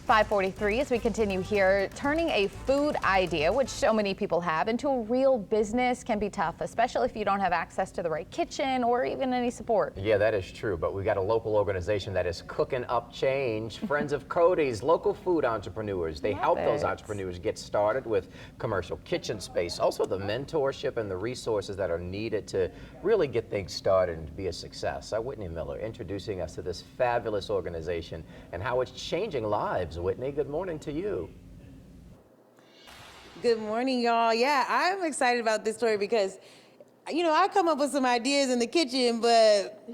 5:43 as we continue here. Turning a food idea, which so many people have, into a real business can be tough, especially if you don't have access to the right kitchen or even any support. Yeah, that is true, but we got a local organization that is cooking up change. Friends of Codey's, local food entrepreneurs. They help those entrepreneurs get started with commercial kitchen space, also the mentorship and the resources that are needed to really get things started and be a success. Whitney Miller introducing us to this fabulous organization and how it's changing lives. Whitney, good morning to you. Good morning, y'all. Yeah, I'm excited about this story because, you know, I come up with some ideas in the kitchen, but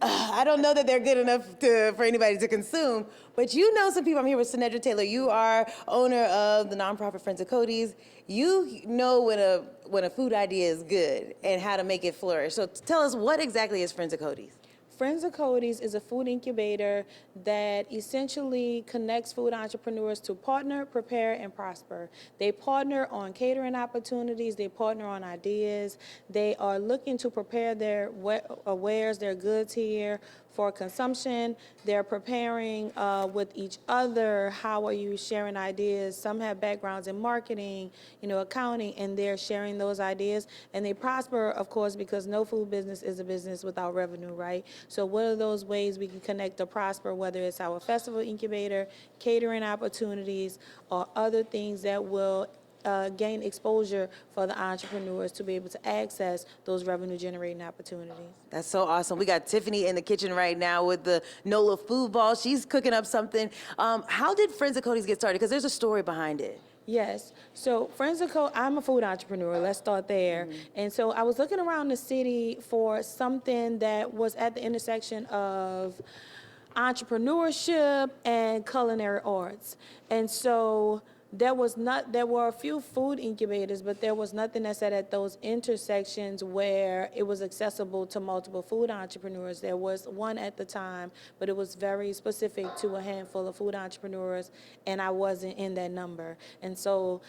I don't know that they're good enough for anybody to consume. But you know some people. I'm here with Sinedra Taylor. You are owner of the nonprofit Friends of Codey's. You know when a food idea is good and how to make it flourish. So tell us, what exactly is Friends of Codey's? Friends of Codey's is a food incubator that essentially connects food entrepreneurs to partner, prepare, and prosper. They partner on catering opportunities, they partner on ideas, they are looking to prepare their wares, their goods here for consumption. They're preparing with each other. How are you sharing ideas? Some have backgrounds in marketing, accounting, and they're sharing those ideas. And they prosper, of course, because no food business is a business without revenue, right? So what are those ways we can connect to prosper, whether it's our festival incubator, catering opportunities, or other things that will gain exposure for the entrepreneurs to be able to access those revenue generating opportunities. That's so awesome. We got Tiffany in the kitchen right now with the NOLA food ball. She's cooking up something. How did Friends of Codey's get started? Because there's a story behind it. Yes. So Friends of Codey, I'm a food entrepreneur. Let's start there. And so I was looking around the city for something that was at the intersection of entrepreneurship and culinary arts. And so there were a few food incubators, but there was nothing that said at those intersections where it was accessible to multiple food entrepreneurs. There was one at the time, but it was very specific to a handful of food entrepreneurs, and I wasn't in that number. And so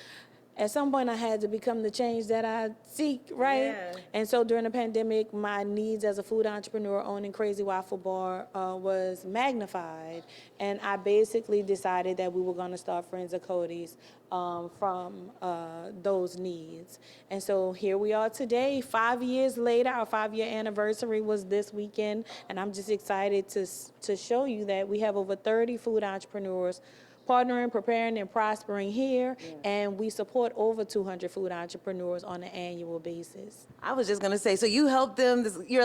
at some point I had to become the change that I seek, right? Yeah. And so during the pandemic, my needs as a food entrepreneur owning Crazy Waffle Bar was magnified. And I basically decided that we were gonna start Friends of Codey's from those needs. And so here we are today, 5 years later. Our 5-year anniversary was this weekend. And I'm just excited to show you that we have over 30 food entrepreneurs partnering, preparing, and prospering here, and we support over 200 food entrepreneurs on an annual basis. I was just gonna say, so you help them. You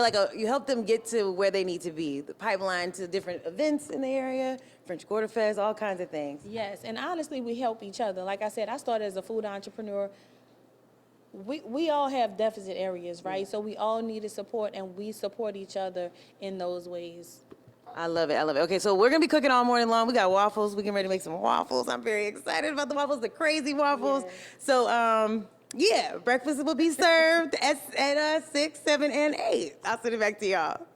help them get to where they need to be. The pipeline to different events in the area, French Quarter Fest, all kinds of things. Yes, and honestly, we help each other. Like I said, I started as a food entrepreneur. We all have deficit areas, right? So we all needed support, and we support each other in those ways. I love it. I love it. Okay, so we're going to be cooking all morning long. We got waffles. We're getting ready to make some waffles. I'm very excited about the waffles, the crazy waffles. Yes. So, yeah, breakfast will be served at 6, 7, and 8. I'll send it back to y'all.